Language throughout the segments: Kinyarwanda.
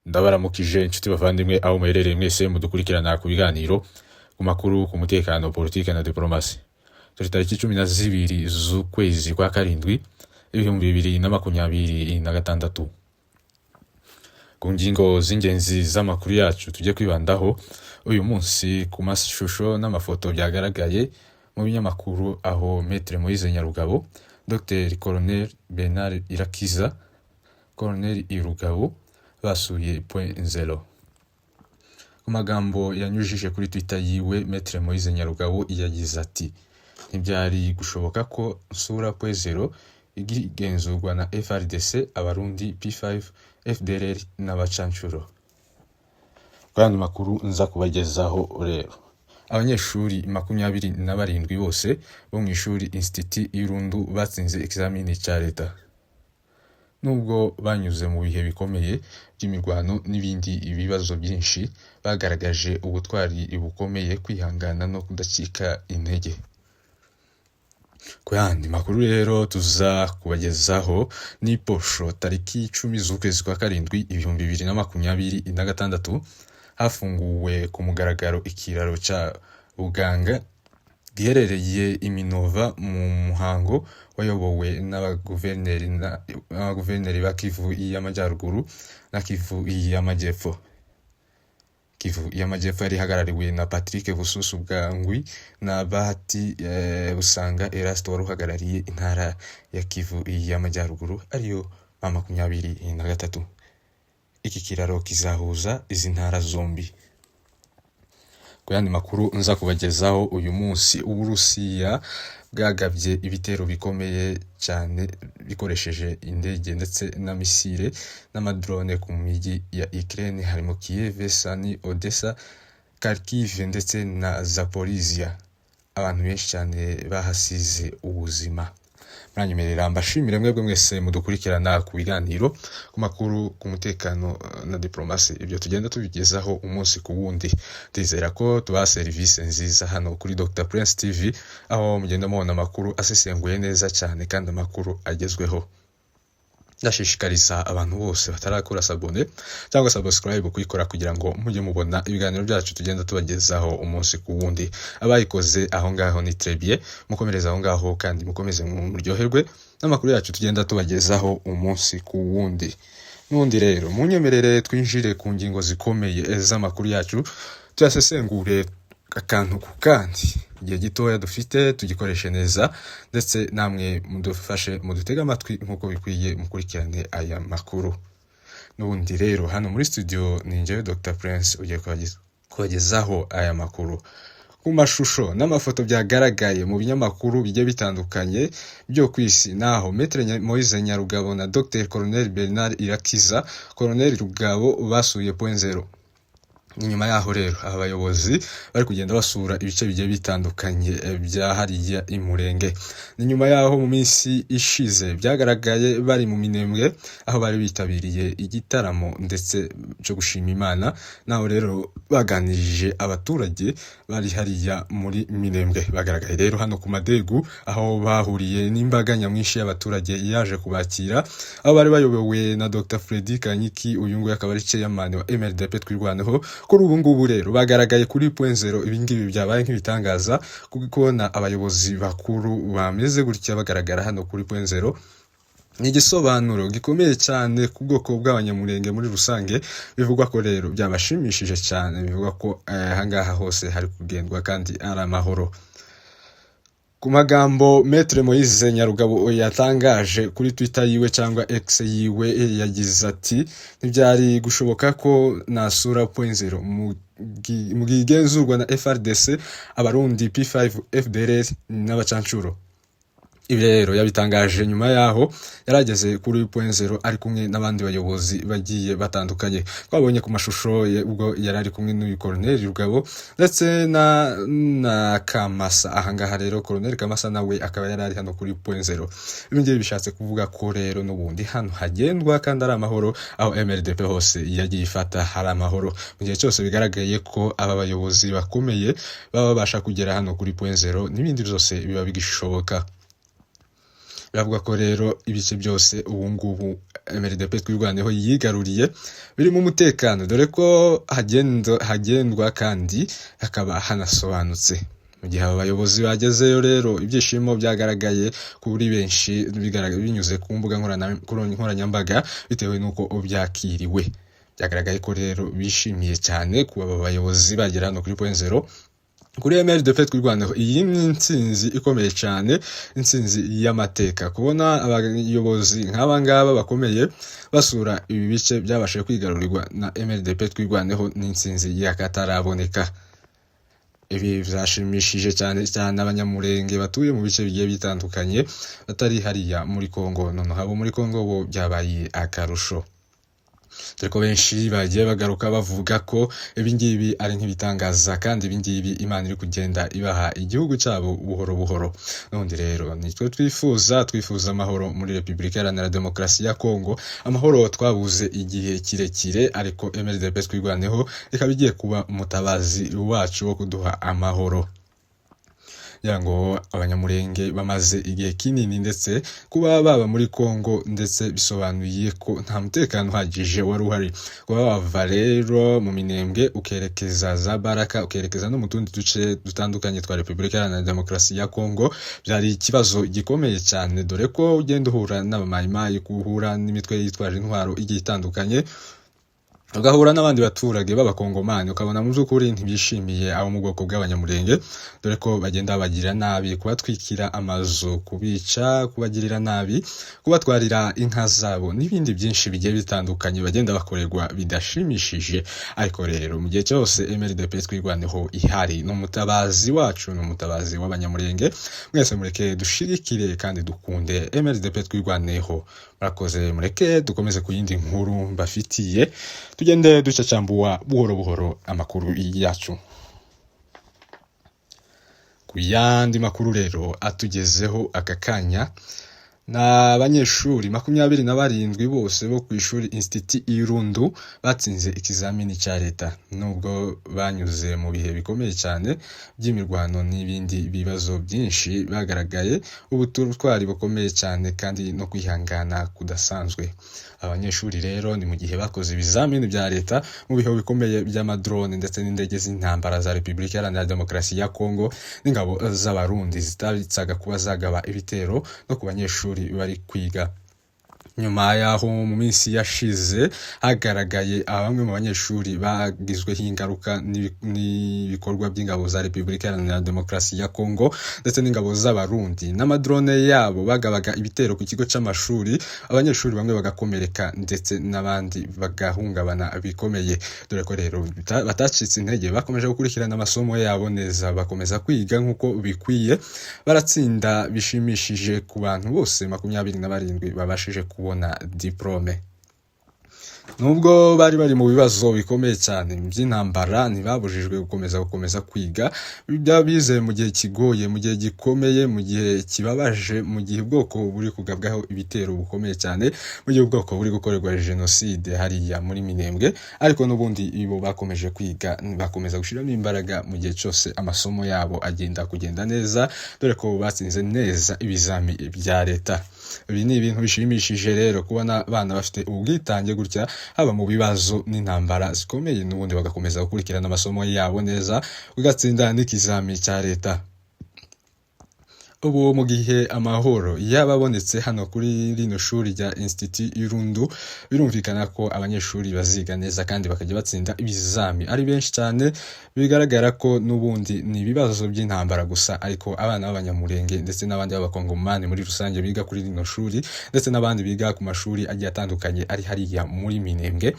Ndabaramukije inshuti bavandimwe aho muherereye mwese mudukurikirana ku biganiro ku makuru ku mutekano politike na diplomasi. Turi tariki 12 z'ukwezi kwa karindwi 2026. Ku ngingo z'ingenzi z'amakuru yacu tujye kwibandaho uyu munsi ku mashusho n'amafoto byagaragaye mu binyamakuru aho Maître Moise Nyarugabo, Dr Colonel Bernard Irakiza, Colonel Irugabo basuye Point Zero. Ku magambo yanyujije kuri Twitter yiwe, Maître Moise Nyarugabo yagize ati: ntibyari gushoboka ko nsura Point Zero igenzurwa na FRDC, Abarundi, P5, FDLR n'abacancuro. Kandi makuru nza kubagezaho rero, abanyeshuri 27 bose bo mu ishuri Institut y'Irundu batsinze examine cya leta. Nubwo banyuze mu bihe bikomeye by'imirwano n'ibindi ibibazo byinshi, bagaragaje ubutwari bukomeye, kwihangana no kudacika intege. Ku yandi makuru rero tuza kubagezaho ni posho tariki 10 z'ukwezi kwa karindwi 2026 hafunguwe ku mugaragaro ikiraro ca Buganga giherereye Iminova mu muhango wayobowe n'abaguverineri ba Kivu y'Amajyaruguru na Kivu y'Amajyepfo. Kivu y'Amajyepfo yari hagarariwe na Patrick Bususu Bwangwi na Bahati Busanga Erasto wari uhagarariye intara ya Kivu y'Amajyaruguru ariyo 23. Iki kiraro kizahuza izi ntara zombi. Ku yandi makuru nza kubagezaho uyu munsi, Uburusiya bwagabye ibitero bikomeye cyane bikoresheje indege ndetse na misile n'amadrone ku mijyi ya Ukraine harimo Kiev, Sani, Odessa, Kharkiv ndetse na Zaporizhia. Abantu benshi cyane bahasize ubuzima. Mwanyemerera mbashimire mwebwe mwese mudukurikirana ku biganiro ku makuru ku mutekano na diplomasi. Ibyo tugenda tubigezaho umunsi ku wundi. Ndizera ko tubaha serivisi nziza hano kuri Dr Prince TV, aho mugenda mubona amakuru asesenguye neza cyane kandi amakuru agezweho. Ndashishikariza abantu bose batarakora sabone cyangwa subscribe kuyikora kugira ngo mujye mubona ibiganiro byacu tugenda tubagezaho umunsi ku wundi. Abayikoze aho ngaho ni trebie, mukomereza aho ngaho kandi mukomeze mu muryoherwe n'amakuru yacu tugenda tubagezaho umunsi ku wundi. Nundi rero munyemerere twinjire ku ngingo zikomeye z'amakuru yacu, tuyasesengure akantu ku kandi. Igihe gitoya dufite tugikoreshe neza, ndetse namwe mudufashe mudutega amatwi nkuko bikwiye mukurikirane aya makuru. Nubundi rero hano muri studio ni njyewe Dr Prince ugiye kubagezaho aya makuru. Ku mashusho n'amafoto byagaragaye mu binyamakuru bigiye bitandukanye byo kwisi, naho Maître Moise Nyarugabo na Dr Colonel Bernard Irakiza, Colonel Rugabo basuye Point Zero. Nyuma yaho rero abayobozi bari kugenda basura ibice bigiye bitandukanye bya hariya Imurenge. Ni nyuma yaho mu minsi ishize byagaragaye bari mu Minembwe aho bari bitabiriye igitaramo ndetse cyo gushima Imana. Naho rero baganirije abaturage bari hariya muri Minembwe. Bagaragaye rero hano ku Madegu aho bahuriye n'imbaga nyamwinshi y'abaturage yaje kubakira, aho bari bayobowe na Dr Freddy Kanyiki, uyu nguyu akaba ari chairman wa MRDP Twirwaneho. Kuri ubu ngubu rero bagaragaye kuri Point Zero. Ibingibi byabaye nk'ibitangaza kubona abayobozi bakuru bameze gutya bagaragara hano kuri Point Zero. Ni igisobanuro gikomeye cyane ku bwoko bw'abanyamurenge muri rusange. Bivugwa ko rero byabashimishije cyane, bivugwa ko ahangaha hose hari kugendwa kandi ari amahoro. Ku magambo Maître Moise Nyarugabo yatangaje kuri Twitter yiwe cyangwa X yiwe, yagize ati: ntibyari gushoboka ko nasura Point Zero mu genzurwa na FRDC, Abarundi, P5, FDLR n'abacancuro. Ibi rero yabitangaje nyuma yaho yarageze kuri Point Zero ari kumwe n'abandi bayobozi bagiye batandukanye. Twabonye ku mashusho ubwo yari ari kumwe n'uyu Colonel Rugabo ndetse na Kamasa. Ahangaha rero Colonel Kamasa nawe akaba yari ari hano kuri Point Zero. Ibi ngiye bishatse kuvuga ko rero n'ubundi hano hagendwa kandi ari amahoro, aho MRDP hose yagiye ifata hari amahoro. Mu gihe cyose bigaragaye ko aba bayobozi bakomeye baba babasha kugera hano kuri Point Zero, n'ibindi byose biba bigishoboka. biravuga ko rero ibice byose ubu ngubu MRDP twirwaneho yigaruriye biri mu mutekano, dore ko hagendwa kandi hakaba hanasobanutse. Mu gihe aba bayobozi bagezeyo rero ibyishimo byagaragaye kuri benshi binyuze ku mbuga nkoranyambaga bitewe n'uko byakiriwe. Byagaragaye ko rero bishimiye cyane kuba aba bayobozi bagera hano kuri point zero kuri MRDP twirwaneho. Iyi ni intsinzi ikomeye cyane, intsinzi y'amateka kubona abayobozi nk'aba ngaba bakomeye basura ibi bice byabashije kwigarurirwa na MRDP twirwaneho, n'intsinzi y'akataraboneka. Ibi byashimishije cyane abanyamurenge batuye mu bice bigiye bitandukanye batari hariya muri Kongo. Noneho abo muri Kongo bo byabaye akarusho, dore ko benshi bagiye bagaruka bavuga ko ibingibi ari nk'ibitangaza kandi ibingibi Imana iri kugenda ibaha igihugu cyabo buhoro buhoro. Nundi rero nitwe twifuza amahoro muri Repubulika Iharanira Demokarasi ya Kongo, amahoro twabuze igihe kirekire, ariko MRDP twirwaneho ikaba igiye kuba umutabazi wacu wo kuduha amahoro. ngo abanyamurenge bamaze igihe kinini ndetse kuba baba muri Kongo ndetse bisobanuye ko nta mutekano uhagije wari uhari. Kuba wava rero mu Minembwe ukerekeza za Baraka ukerekeza no mu tundi duce dutandukanye twa Repubulika Iharanira Demokarasi ya Kongo byari ikibazo gikomeye cyane, dore ko ugenda uhura n'abamayimayi, kuhura n'imitwe yitwaje intwaro igiye itandukanye, ugahura n'abandi baturage b'abakongomani ukabona mu by'ukuri ntibishimiye abo mu bwoko bw'abanyamurenge, dore ko bagenda babagira nabi, kubatwikira amazu, kubica, kubagirira nabi, kubatwarira inka zabo n'ibindi byinshi bigiye bitandukanye bagenda bakorerwa bidashimishije. Ariko rero mu gihe cyose MRDP twirwaneho ihari, n'umutabazi wacu, n'umutabazi w'abanyamurenge. Mwese mureke dushigikire kandi dukunde MRDP twirwaneho. Murakoze, mureke dukomeze ku yindi nkuru mbafitiye, tugende ducacambuwa buhoro buhoro amakuru yacu. Ku yandi makuru rero atugezeho aka kanya, n'abanyeshuri 27 bose bo ku ishuri Institut Irundu batsinze ikizamini cya leta, nubwo banyuze mu bihe bikomeye cyane by'imirwano n'ibindi bibazo byinshi. Bagaragaye ubutwari bukomeye cyane kandi no kwihangana kudasanzwe. Abanyeshuri rero ni mu gihe bakoze ibizamini bya leta mu bihe bikomeye by'amadrone ndetse n'indege z'intambara za Repubulika Iharanira Demokarasi ya Kongo n'ingabo z'abarundi zitabitsaga kuba zagaba ibitero no ku banyeshuri bari kwiga. Nyuma yaho mu minsi yashize hagaragaye bamwe mu banyeshuri bagizweho ingaruka n'ibikorwa by'ingabo za Repubulika Iharanira Demokarasi ya Kongo ndetse n'ingabo z'abarundi, n'amadrone yabo bagabaga ibitero ku kigo c'amashuri, abanyeshuri bamwe bagakomereka ndetse n'abandi bagahungabana bikomeye. Dore ko rero batacitse intege, bakomeje gukurikirana amasomo yabo neza, bakomeza kwiga nk'uko bikwiye, baratsinda bishimishije ku bantu bose 27 babashije kubona diplome. Nubwo bari mu bibazo bikomeye cyane by'intambara, ntibabujijwe gukomeza kwiga. Byabize mu gihe kigoye, mu gihe gikomeye, mu gihe kibabaje, mu gihe ubwoko buri kugabwaho ibitero bukomeye cyane, mu gihe ubwoko buri gukorerwa jenoside hariya muri Minembwe. Ariko n'ubundi ibo bakomeje kwiga, bakomeza gushiramo imbaraga mu gihe cyose amasomo yabo kugenda neza, dore ko batsinze neza ibizami bya leta. Ibi ni ibintu bishimishije rero kubona abana bafite ubwitange gutya, haba mu bibazo n'intambara zikomeye, n'ubundi bagakomeza gukurikirana amasomo yabo neza, ugatsinda n'ikizami cya leta. Ubu mu gihe amahoro yababonetse hano kuri rino shuri rya Institut Irundu, birumvikana ko abanyeshuri baziga neza kandi bakajya batsinda ibizami ari benshi cyane. Bigaragara ko n'ubundi ni ibibazo by'intambara gusa, ariko abana b'abanyamurenge ndetse n'abandi b'abakongomani muri rusange biga kuri rino shuri ndetse n'abandi biga ku mashuri agiye atandukanye ari hariya muri Minembwe,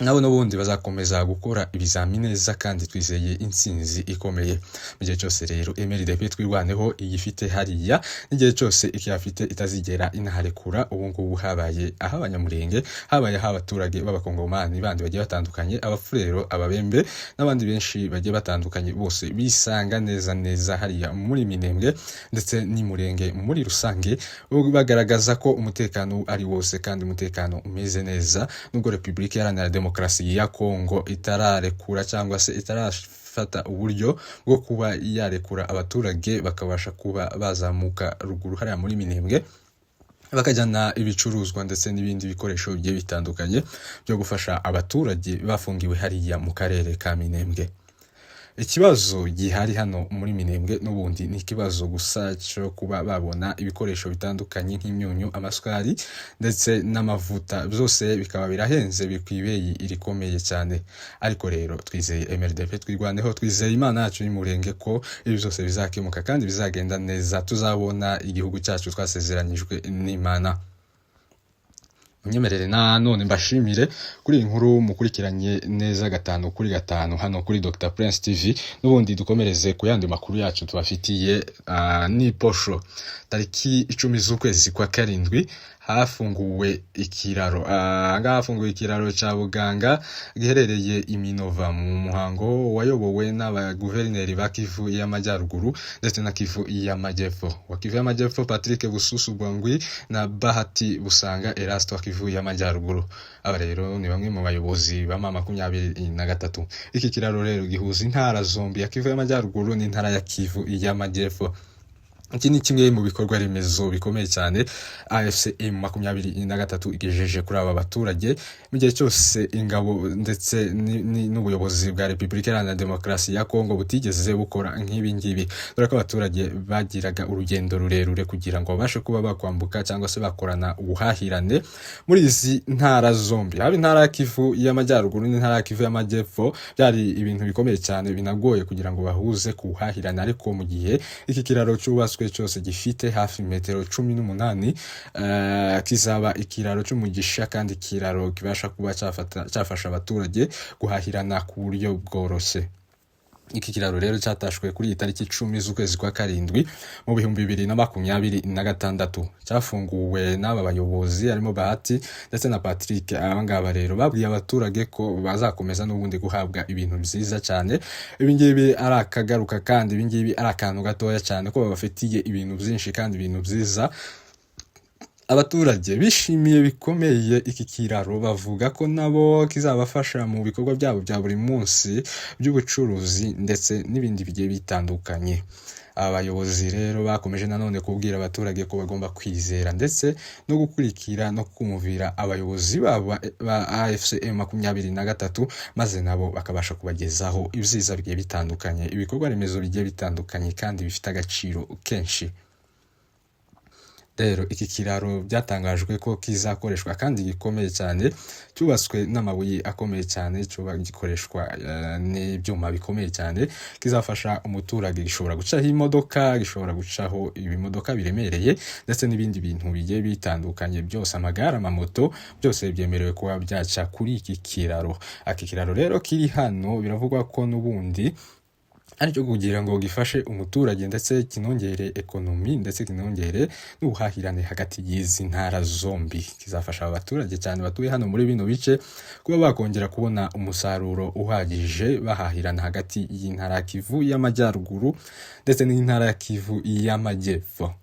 nabo n'ubundi bazakomeza gukora ibizamini neza kandi twizeye intsinzi ikomeye. Mu gihe cyose rero MRDP twirwaneho igifite hariya, n'igihe cyose ikiyafite itazigera inaharekura. Ubu ngubu habaye aho abanyamurenge, habaye aho abaturage b'abakongomani bandi bagiye batandukanye, abafurero, ababembe n'abandi benshi bagiye batandukanye, bose bisanga neza hariya muri Minembwe ndetse n'imurenge muri rusange, bagaragaza ko umutekano ari wose kandi umutekano umeze neza, nubwo Repubulika Iharanira Demokarasi ya Kongo itararekura cyangwa se itarafata uburyo bwo kuba yarekura abaturage bakabasha kuba bazamuka ruguru hariya muri Minembwe. bakajyana ibicuruzwa ndetse n'ibindi bikoresho bigiye bitandukanye byo gufasha abaturage bafungiwe hariya mu karere ka Minembwe. Ikibazo gihari hano muri Minembwe n'ubundi ni ikibazo gusa cyo kuba babona ibikoresho bitandukanye nk'imyunyu, amasukari ndetse n'amavuta, byose bikaba birahenze bikwibeyi irikomeye cyane. Ariko rero twizeye MRDP twirwaneho, twizeye Imana yacu y'umurenge ko ibi byose bizakemuka kandi bizagenda neza, tuzabona igihugu cyacu twasezeranyijwe n'Imana. Munyemerere none mbashimire kuri iyi nkuru mukurikiranye neza 5/5 hano kuri Dr Prince TV. N'ubundi dukomereze ku yandi makuru yacu tubafitiye. Ni posho tariki 10 z'ukwezi kwa karindwi hafunguwe ikiraro hafunguwe ikiraro ca Buganga giherereye Iminova mu muhango wayobowe n'abaguverineri ba Kivu y'Amajyaruguru ndetse na Kivu y'Amajyepfo. Wa Kivu y'Amajyepfo Patrick Bususu Bwangwi na Bahati Busanga Erasto wa Kivu y'Amajyaruguru. Aba rero ni bamwe mu bayobozi ba 23. Iki kiraro rero gihuza intara zombi ya Kivu y'Amajyaruguru n'intara ya Kivu y'Amajyepfo. Iki ni kimwe mu bikorwa remezo bikomeye cyane AFCM 23 igejeje kuri aba baturage mu gihe cyose ingabo ndetse n'ubuyobozi bwa Repubulika Iharanira Demokarasi ya Kongo butigeze bukora nk'ibi ngibi. Dore ko abaturage bagiraga urugendo rurerure kugira ngo babashe kuba bakwambuka cyangwa se bakorana ubuhahirane muri izi ntara zombi, haba intara ya Kivu y'Amajyaruguru n'intara ya Kivu y'Amajyepfo. Byari ibintu bikomeye cyane binagoye kugira ngo bahuze kuhahirana, ariko mu gihe iki kiraro cyubatswe cyose gifite hafi metero 18, kizaba ikiraro cy'umugisha kandi ikiraro kibasha kuba cyafasha abaturage guhahirana ku buryo bworoshye. Iki kiraro rero cyatashwe kuri tariki 10 z'ukwezi kwa karindwi mu 2026. Cyafunguwe n'aba bayobozi harimo Bahati ndetse na Patrick. Abangaba rero babwiye abaturage ko bazakomeza n'ubundi guhabwa ibintu byiza cyane. Ibi ngibi ari akagaruka kandi ibi ngibi ari akantu gatoya cyane ko babafitiye ibintu byinshi kandi ibintu byiza. Abaturage bishimiye bikomeye iki kiraro, bavuga ko nabo kizabafasha mu bikorwa byabo bya buri munsi by'ubucuruzi ndetse n'ibindi bigiye bitandukanye. Abayobozi rero bakomeje nanone kubwira abaturage ko bagomba kwizera ndetse no gukurikira no kumvira abayobozi babo ba AFCM 23, maze nabo bakabasha kubagezaho ibyiza bigiye bitandukanye, ibikorwa remezo bigiye bitandukanye kandi bifite agaciro kenshi. Rero iki kiraro byatangajwe ko kizakoreshwa kandi gikomeye cyane, cyubatswe n'amabuye akomeye cyane, gikoreshwa n'ibyuma bikomeye cyane. Kizafasha umuturage, gishobora gucaho imodoka, gishobora gucaho ibimodoka biremereye ndetse n'ibindi bintu bigiye bitandukanye byose, amagare, amamoto, byose byemerewe kuba byaca kuri iki kiraro. Iki kiraro rero kiri hano biravugwa ko n'ubundi aricyo kugira ngo gifashe umuturage ndetse kinongere ekonomi ndetse kinongere n'ubuhahirane hagati y'izi ntara zombi. Kizafasha abaturage cyane batuye hano muri bino bice kuba bakongera kubona umusaruro uhagije bahahirana hagati y'intara ya Kivu y'Amajyaruguru ndetse n'intara ya Kivu y'Amajyepfo.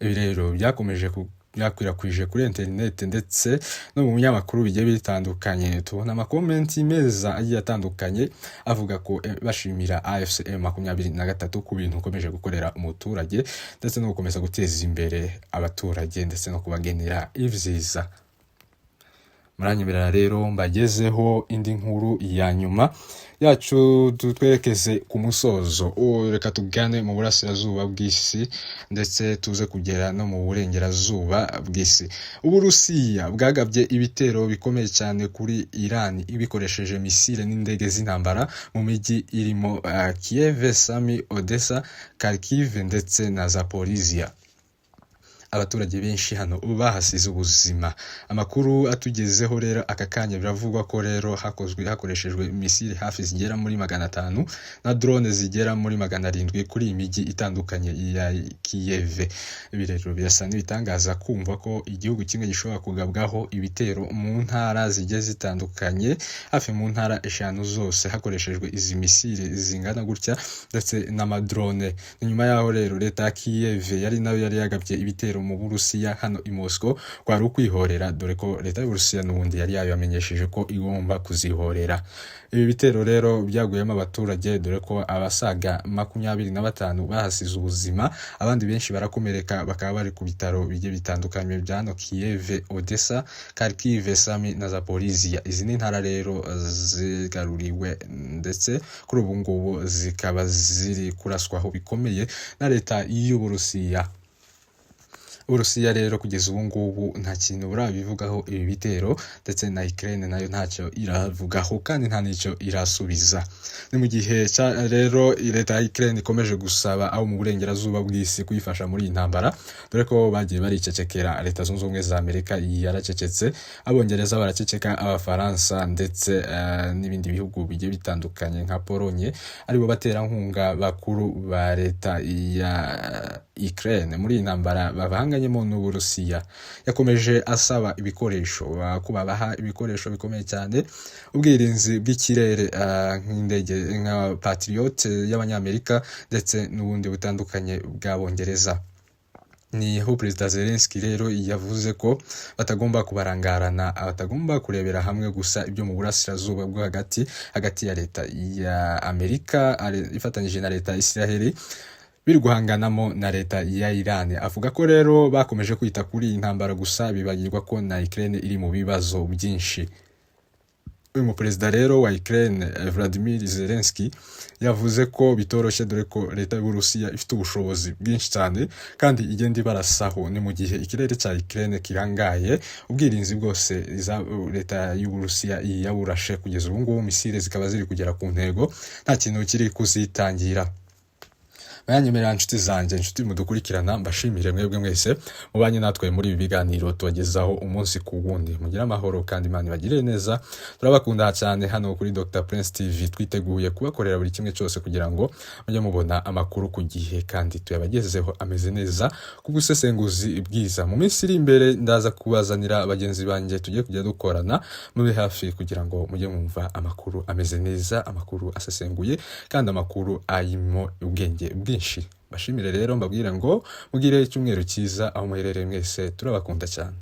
Ibi rero byakomeje yakwirakwije kuri internet ndetse no mu binyamakuru bigiye bitandukanye. Tubona amakomenti meza agiye atandukanye avuga ko bashimira AFCM 23 ku bintu ukomeje gukorera umuturage ndetse no gukomeza guteza imbere abaturage ndetse no kubagenera ibyiza. Muranyemerera rero mbagezeho indi nkuru ya nyuma yacu, tutwerekeze ku musozo. Reka tugane mu burasirazuba bw'isi ndetse tuze kugera no mu burengerazuba bw'isi. Uburusiya bwagabye ibitero bikomeye cyane kuri Iran ibikoresheje misile n'indege z'intambara mu mijyi irimo Kiev, Sami, Odessa, Kharkiv ndetse na Zaporizhia. Abaturage benshi hano bahasize ubuzima. Amakuru atugezeho rero aka kanya biravugwa ko rero hakoreshejwe misile hafi zigera muri 500 na drone zigera muri 700 kuri imijyi itandukanye ya Kiev. Ibi rero birasa n'ibitangaza kumva ko igihugu kimwe gishobora kugabwaho ibitero mu ntara zigiye zitandukanye, hafi mu ntara 5 zose hakoreshejwe izi misile zingana gutya ndetse n'amadrone. Nyuma yaho rero leta ya Kiev yari nayo yagabye ibitero mu Burusiya hano i Moscow kwari ukwihorera, dore ko leta y'Uburusiya n'ubundi yari yabamenyesheje ko igomba kuzihorera. Ibi bitero rero byaguyemo abaturage, dore ko abasaga 25 bahasize ubuzima, abandi benshi barakomereka, bakaba bari ku bitaro bigiye bitandukanye bya hano Kiev, Odessa, Kharkiv, Sami na Zaporizhia. Izi ni intara rero zigaruriwe ndetse kuri ubu ngubu zikaba ziri kuraswaho bikomeye na leta y'Uburusiya. Uburusiya rero kugeza ubu ngubu nta kintu burabivugaho ibi bitero, ndetse na Ukraine nayo ntacyo iravugaho kandi nta nicyo irasubiza. Ni mu gihe rero leta ya Ukraine ikomeje gusaba abo mu burengerazuba bw'isi kuyifasha muri iyi ntambara, dore ko bagiye baricecekera. Leta zunze ubumwe za Amerika yaracecetse, abongereza baraceceka, abafaransa ndetse n'ibindi bihugu bigiye bitandukanye nka Polonye aribo baterankunga bakuru ba leta ya Ukraine muri iyi ntambara babanganyemo n'Uburusiya. Yakomeje asaba ibikoresho, kubabaha ibikoresho bikomeye cyane, ubwirinzi bw'ikirere nk'indege nka Patriot y'Abanyamerika ndetse n'ubundi butandukanye bw'Abongereza. Niho Perezida Zelensky rero yavuze ko batagomba kubarangarana, batagomba kurebera hamwe gusa ibyo mu burasirazuba bwo hagati ya leta ya Amerika ifatanyije na leta ya Israel biri guhanganamo na leta ya Iran. Avuga ko rero bakomeje kwita kuri iyi ntambara gusa bibagirwa ko na Ukraine iri mu bibazo byinshi. Uyu muperezida rero wa Ukraine Vladimir Zelensky yavuze ko bitoroshye, dore ko leta y'Uburusiya ifite ubushobozi bwinshi cyane kandi igenda ibarasaho. Ni mu gihe ikirere cya Ukraine kirangaye, ubwirinzi bwose leta y'Uburusiya yaburashe. Kugeza ubu ngubu misile zikaba ziri kugera ku ntego, nta kintu kiri kuzitangira. Banyemerera inshuti zanjye, inshuti mudukurikirana, mbashimire mwebwe mwese mubanye natwe muri ibi biganiro tubagezaho umunsi ku wundi. Mugire amahoro kandi Imana ibagirire neza. Turabakunda cyane hano kuri Dr Prince TV, twiteguye kubakorera buri kimwe cyose kugira ngo mujye mubona amakuru ku gihe kandi tuyabagezeho ameze neza ku busesenguzi bwiza. Mu minsi iri imbere ndaza kubazanira abagenzi banjye tugiye kujya dukorana, mube hafi kugira ngo mujye mwumva amakuru ameze neza, amakuru asesenguye kandi amakuru ayimo ubwenge bwinshi. Bashimire rero, mbabwira ngo mugire icyumweru cyiza aho muherereye mwese, turabakunda cyane.